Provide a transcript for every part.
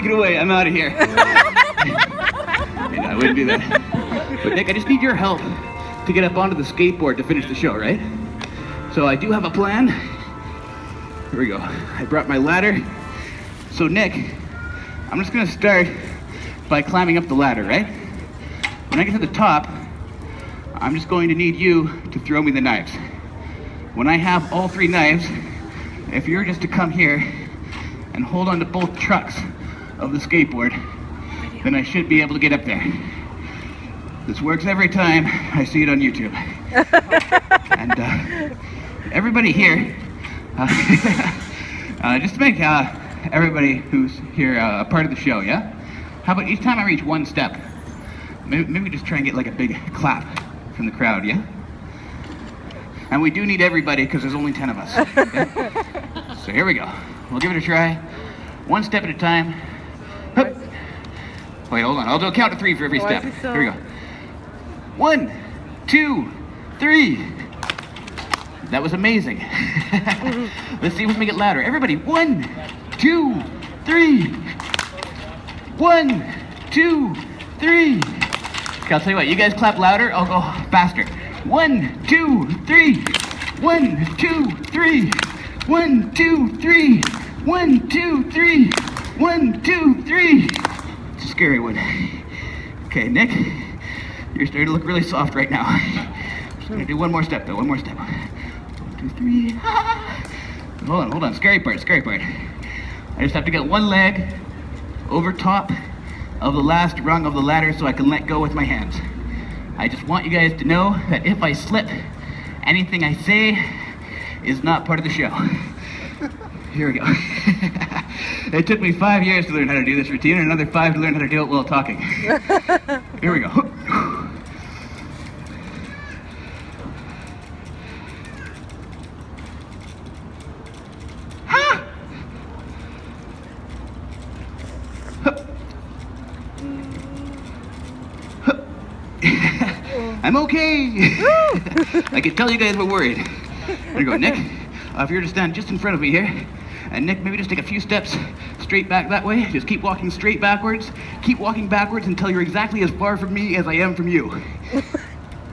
take it away. I'm out of here. I wouldn't do that. But Nick, I just need your help to get up onto the skateboard to finish the show, right? So I do have a plan. Here we go. I brought my ladder. So Nick, I'm just gonna start by climbing up the ladder, right? When I get to the top, I'm just going to need you to throw me the knives. When I have all 3 knives, if you're just to come here and hold on to both trucks of the skateboard, then I should be able to get up there. This works every time I see it on YouTube. And everybody here, just to make everybody who's here a part of the show, yeah? How about each time I reach 1 step, maybe just try and get like a big clap from the crowd, yeah? And we do need everybody because there's only 10 of us. Okay? So here we go. We'll give it a try. 1 step at a time. Hup. Wait, hold on. I'll do a count to 3 for every step. Here we go. 1, 2, 3. That was amazing. Let's see if we can make it louder. Everybody, 1, 2, 3. 1, 2, 3. Okay, I'll tell you what, you guys clap louder, I'll go faster. 1, 2, 3. 1, 2, 3. 1, 2, 3. 1, 2, 3. 1, 2, 3. It's a scary one. Okay, Nick, you're starting to look really soft right now. I'm just gonna do 1 more step though, 1 more step. 1, 2, 3. Hold on, scary part. I just have to get 1 leg over top of the last rung of the ladder so I can let go with my hands. I just want you guys to know that if I slip, anything I say is not part of the show. Here we go. It took me 5 years to learn how to do this routine and another 5 to learn how to do it while talking. Here we go. I'm okay. I can tell you guys were worried. There you go, Nick. If you're to stand just in front of me here, and Nick, maybe just take a few steps straight back that way. Just keep walking straight backwards. Keep walking backwards until you're exactly as far from me as I am from you.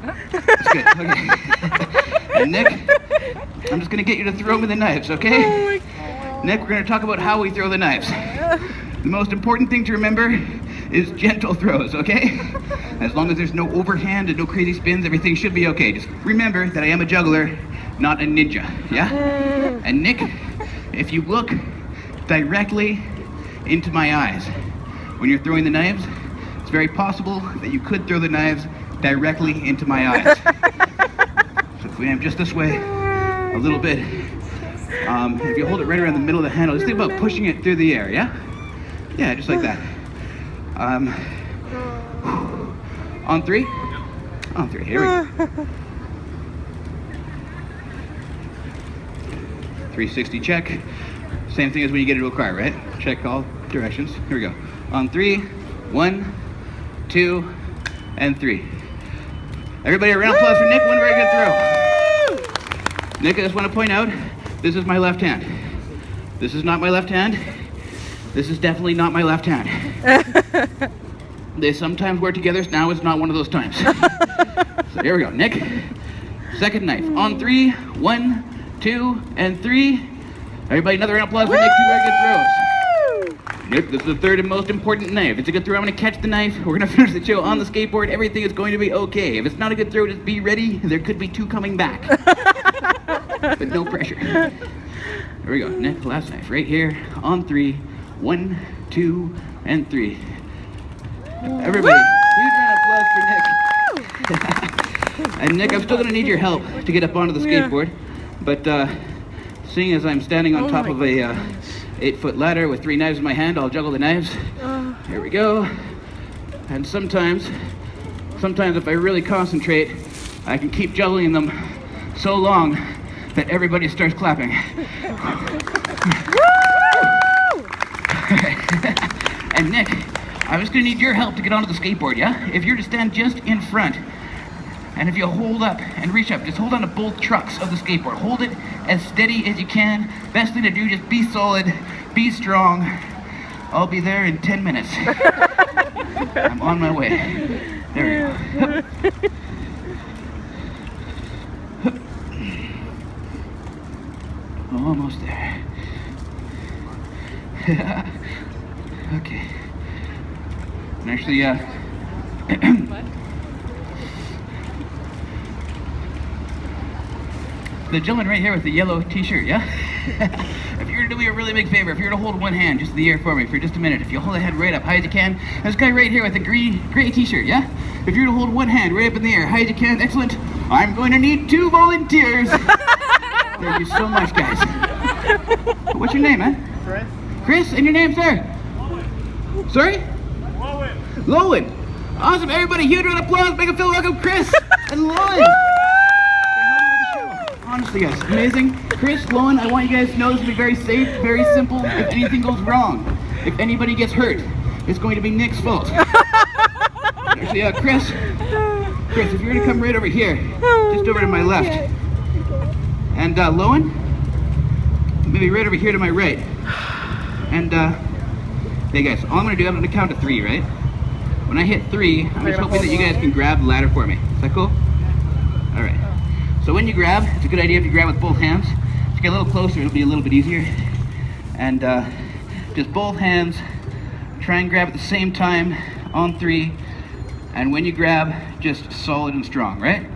That's good. Okay. And Nick, I'm just gonna get you to throw me the knives, okay? Oh my God. Nick, we're gonna talk about how we throw the knives. The most important thing to remember is gentle throws, okay? As long as there's no overhand and no crazy spins, everything should be okay. Just remember that I am a juggler, not a ninja, yeah? And Nick, if you look directly into my eyes when you're throwing the knives, it's very possible that you could throw the knives directly into my eyes. So if we aim just this way, a little bit, if you hold it right around the middle of the handle, just think about pushing it through the air, yeah? Yeah, just like that. On 3? On 3, here we go. 360 check. Same thing as when you get into a car, right? Check all directions. Here we go. On 3, 1, 2, and 3. Everybody, a round of applause for Nick. 1 very good throw. Nick, I just want to point out, this is my left hand. This is not my left hand. This is definitely not my left hand. They sometimes work together, so now it's not one of those times. So here we go, Nick. Second knife. On 3, 1, 2, and 3. Everybody, another round of applause for Nick. 2 very good throws. Nick, this is the third and most important knife. If it's a good throw, I'm going to catch the knife. We're going to finish the show on the skateboard. Everything is going to be okay. If it's not a good throw, just be ready. There could be 2 coming back. But no pressure. Here we go. Nick, last knife right here. On 3, 1, 2, and 3. Everybody, huge round of applause for Nick. And Nick, I'm still going to need your help to get up onto the skateboard. But seeing as I'm standing on top of a 8-foot ladder with 3 knives in my hand, I'll juggle the knives. Here we go. And sometimes if I really concentrate, I can keep juggling them so long that everybody starts clapping. And Nick, I'm just gonna need your help to get onto the skateboard, yeah? If you're to stand just in front, and if you hold up and reach up, just hold on to both trucks of the skateboard. Hold it as steady as you can. Best thing to do, just be solid, be strong. I'll be there in 10 minutes. I'm on my way. There we go. Almost there. Okay. And actually, the gentleman right here with the yellow t-shirt, yeah? If you were to do me a really big favor, if you were to hold one hand just in the air for me for just a minute, if you hold the head right up high as you can, this guy right here with the gray t-shirt, yeah? If you were to hold one hand right up in the air, high as you can, excellent. I'm going to need 2 volunteers. Thank you so much, guys. What's your name, man? Chris. Chris, and your name, sir? Lowen. Sorry? Lowen. Lowen. Awesome, everybody, huge round of applause. Make a feel welcome, Chris and Lowen. Honestly, guys, amazing. Chris, Lowen, I want you guys to know this will be very safe, very simple. If anything goes wrong, if anybody gets hurt, it's going to be Nick's fault. Actually, Chris, if you were to come right over here, just over to my left, and Lowen, maybe right over here to my right. And hey guys, all I'm gonna do, I'm gonna count to 3, right? When I hit 3, I'm just hoping that you guys can grab the ladder for me. Is that cool? All right. So when you grab, it's a good idea if you grab with both hands. If you get a little closer, it'll be a little bit easier. And just both hands, try and grab at the same time on 3. And when you grab, just solid and strong, right?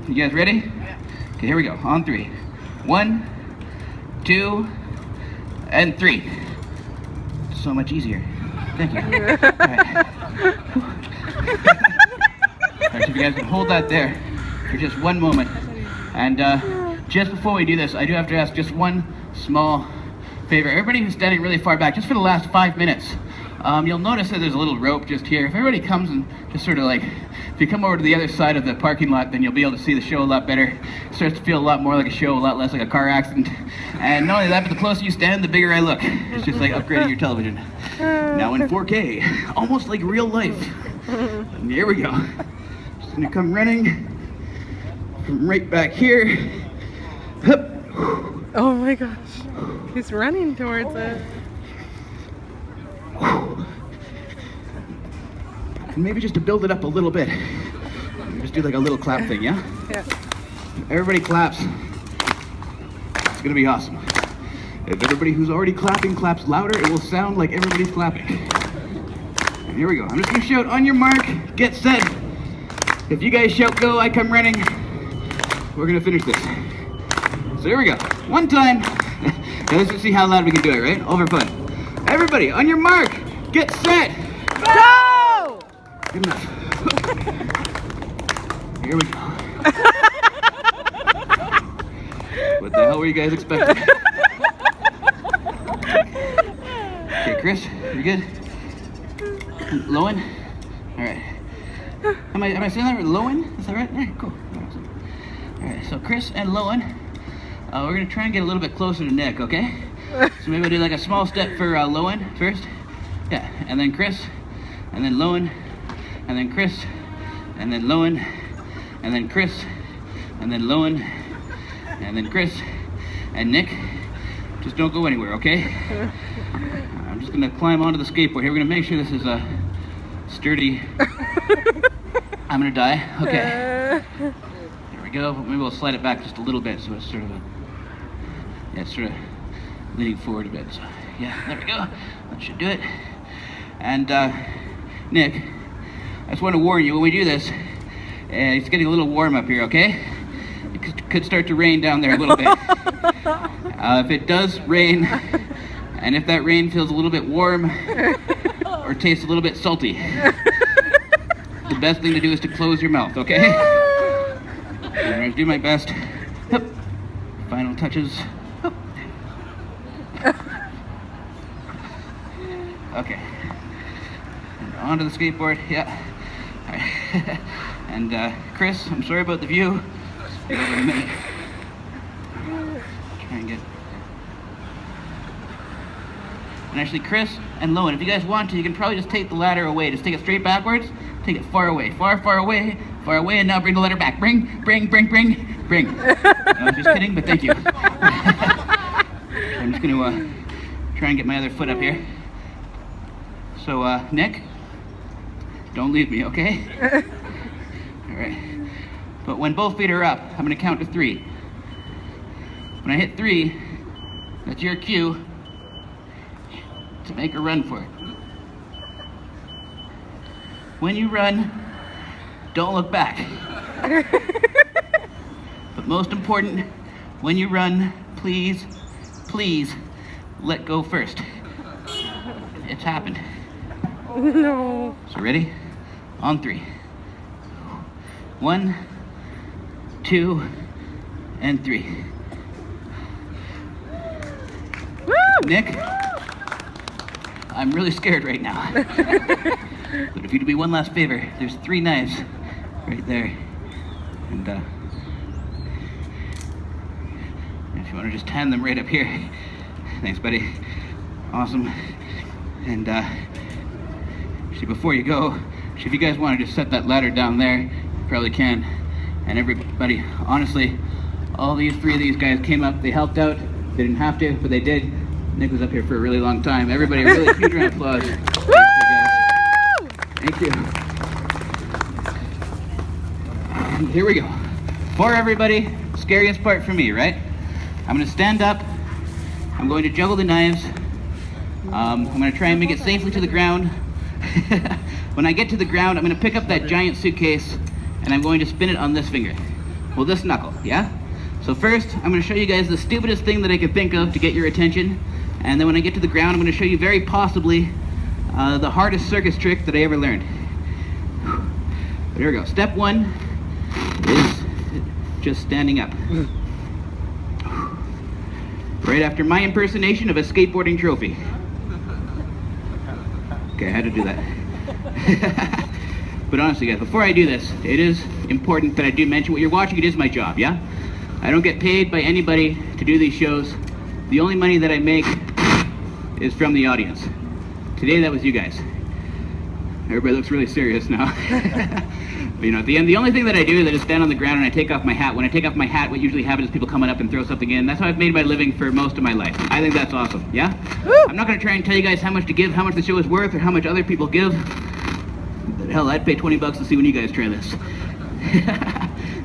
You guys ready? Okay, here we go. On 3. 1, 2, and 3. So much easier. Thank you. All right. All right, so if you guys can hold that there for just one moment. And just before we do this, I do have to ask just one small favor. Everybody who's standing really far back, just for the last 5 minutes, you'll notice that there's a little rope just here. If everybody comes and just sort of like, if you come over to the other side of the parking lot, then you'll be able to see the show a lot better. It starts to feel a lot more like a show, a lot less like a car accident. And not only that, but the closer you stand, the bigger I look. It's just like upgrading your television. Now in 4K, almost like real life. And here we go. Just gonna come running from right back here. Hup. Oh my gosh, he's running towards it. And maybe just to build it up a little bit, just do like a little clap thing, yeah? Yeah. Everybody claps. It's gonna be awesome. If everybody who's already clapping claps louder, it will sound like everybody's clapping. And here we go. I'm just gonna shout, on your mark, get set. If you guys shout go, I come running. We're gonna finish this. So here we go. One time. Now let's just see how loud we can do it, right? All for fun. Everybody, on your mark, get set. Go! Good enough. Here we go. What the hell were you guys expecting? Okay, Chris, you good? Lowen? All right. Am I saying that right? Lowen? Is that right? All right, cool. All right, so Chris and Lowen, we're gonna try and get a little bit closer to Nick, okay? So maybe we'll do like a small step for Lowen first. Yeah, and then Chris, and then Lowen, and then Chris, and then Lowen, and then Chris, and then Lowen, and then Chris, and Nick. Just don't go anywhere, okay? I'm just gonna climb onto the skateboard here. We're gonna make sure this is sturdy. I'm gonna die, okay. There we go, maybe we'll slide it back just a little bit so it's sort of it's sort of leaning forward a bit. So, yeah, there we go. That should do it. And Nick, I just want to warn you, when we do this, it's getting a little warm up here, okay? It could start to rain down there a little bit. If it does rain, and if that rain feels a little bit warm, or tastes a little bit salty, the best thing to do is to close your mouth, okay? I'm going to do my best. Hup. Final touches. Hup. Okay. And onto the skateboard, yeah. All right. And Chris, I'm sorry about the view. Just wait over a minute. Try and get... And actually, Chris and Lowen, if you guys want to, you can probably just take the ladder away. Just take it straight backwards. Take it far away, far away, and now bring the ladder back. Bring. No, I'm just kidding, but thank you. I'm just going to try and get my other foot up here. So, Nick, don't leave me, okay? All right. But when both feet are up, I'm gonna count to 3. When I hit 3, that's your cue to make a run for it. When you run, don't look back. But most important, when you run, please, please let go first. It's happened. No. So ready? On 3. 1, 2, and 3. Woo! Nick, I'm really scared right now. But if you do me one last favor, there's 3 knives right there. And if you want to just hand them right up here. Thanks, buddy. Awesome. And actually, before you go, if you guys want to just set that ladder down there, you probably can. And everybody, honestly, all these 3 of these guys came up, they helped out. They didn't have to, but they did. Nick was up here for a really long time. Everybody, a really huge round of applause. Thank you. And here we go. For everybody, scariest part for me, right? I'm gonna stand up. I'm going to juggle the knives. I'm gonna try and make it safely to the ground. When I get to the ground, I'm gonna pick up that giant suitcase and I'm going to spin it on this finger. Well, this knuckle, yeah? So first, I'm gonna show you guys the stupidest thing that I could think of to get your attention. And then when I get to the ground, I'm gonna show you very possibly the hardest circus trick that I ever learned. But here we go. Step 1 is just standing up. Right after my impersonation of a skateboarding trophy. Okay, I had to do that. But honestly, guys, before I do this, it is important that I do mention what you're watching. It is my job, yeah? I don't get paid by anybody to do these shows. The only money that I make is from the audience. Today, that was you guys. Everybody looks really serious now. But, you know, at the end, the only thing that I do is I just stand on the ground and I take off my hat. When I take off my hat, what usually happens is people coming up and throw something in. That's how I've made my living for most of my life. I think that's awesome, yeah? Woo! I'm not gonna try and tell you guys how much to give, how much the show is worth, or how much other people give. But hell, I'd pay 20 bucks to see when you guys try this.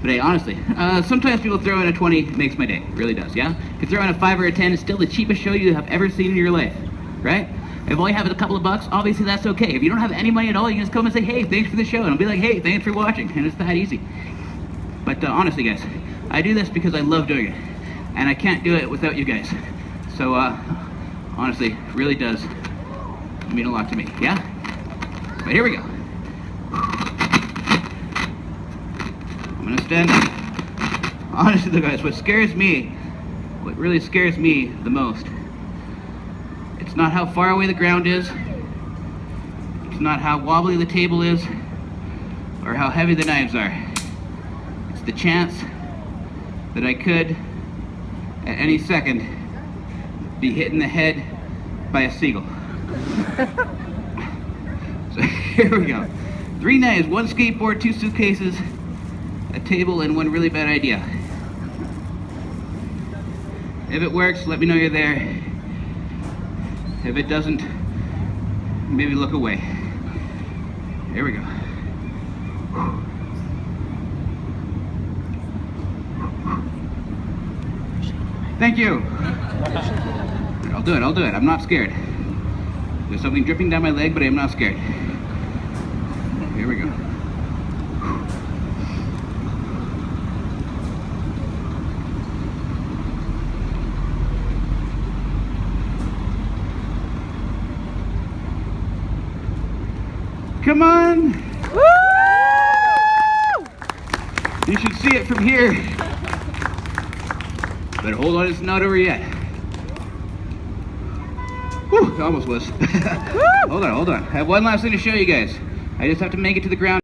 But hey, honestly, sometimes people throw in a 20, it makes my day. It really does, yeah? If you throw in a 5 or a 10, it's still the cheapest show you have ever seen in your life, right? If all you have is a couple of bucks, obviously that's okay. If you don't have any money at all, you can just come and say, hey, thanks for the show. And I'll be like, hey, thanks for watching. And it's that easy. But honestly, guys, I do this because I love doing it. And I can't do it without you guys. So, honestly, it really does mean a lot to me, yeah? But here we go. I'm gonna stand up. Honestly, guys, what really scares me the most, it's not how far away the ground is, it's not how wobbly the table is, or how heavy the knives are. It's the chance that I could, at any second, be hit in the head by a seagull. So here we go. 3 knives, 1 skateboard, 2 suitcases, a table, and 1 really bad idea. If it works, let me know you're there. If it doesn't, maybe look away. Here we go. Thank you. I'll do it. I'm not scared. There's something dripping down my leg, but I am not scared. Here we go. Come on! Woo! You should see it from here. But hold on, it's not over yet. Whew, it almost was. Hold on. I have one last thing to show you guys. I just have to make it to the ground.